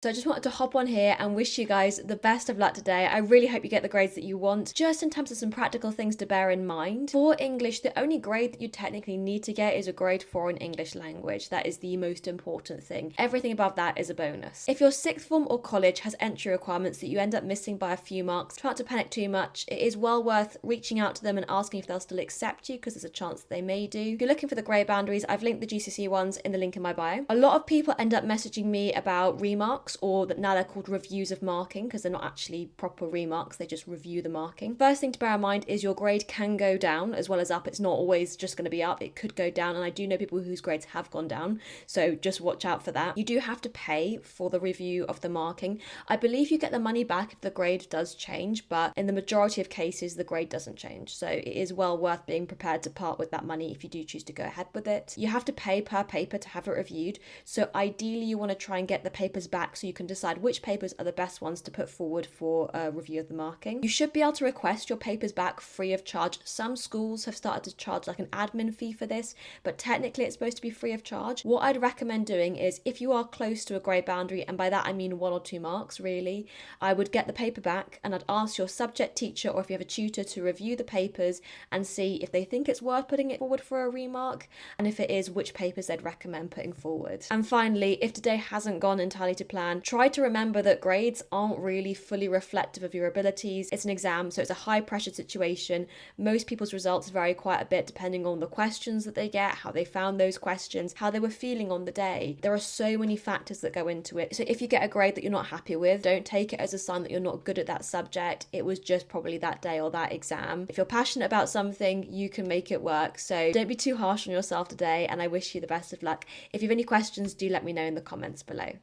So I just wanted to hop on here and wish you guys the best of luck today. I really hope you get the grades that you want. Just in terms of some practical things to bear in mind, for English, the only grade that you technically need to get is a grade 4 in English language. That is the most important thing. Everything above that is a bonus. If your sixth form or college has entry requirements that you end up missing by a few marks, try not to panic too much. It is well worth reaching out to them and asking if they'll still accept you, because there's a chance that they may do. If you're looking for the grade boundaries, I've linked the GCSE ones in the link in my bio. A lot of people end up messaging me about remarks, or that now they're called reviews of marking, because they're not actually proper remarks, they just review the marking. First thing to bear in mind is your grade can go down as well as up. It's not always just going to be up, it could go down, and I do know people whose grades have gone down, so just watch out for that. You do have to pay for the review of the marking. I believe you get the money back if the grade does change, but in the majority of cases the grade doesn't change, so it is well worth being prepared to part with that money if you do choose to go ahead with it. You have to pay per paper to have it reviewed, so ideally you want to try and get the papers back so you can decide which papers are the best ones to put forward for a review of the marking. You should be able to request your papers back free of charge. Some schools have started to charge like an admin fee for this, but technically it's supposed to be free of charge. What I'd recommend doing is, if you are close to a grade boundary, and by that I mean 1 or 2 marks really, I would get the paper back and I'd ask your subject teacher, or if you have a tutor, to review the papers and see if they think it's worth putting it forward for a remark, and if it is, which papers they'd recommend putting forward. And finally, if today hasn't gone entirely to plan, try to remember that grades aren't really fully reflective of your abilities. It's an exam, so it's a high pressure situation. Most people's results vary quite a bit depending on the questions that they get, how they found those questions, how they were feeling on the day. There are so many factors that go into it. So if you get a grade that you're not happy with, don't take it as a sign that you're not good at that subject. It was just probably that day or that exam. If you're passionate about something, you can make it work. So don't be too harsh on yourself today, and I wish you the best of luck. If you have any questions, do let me know in the comments below.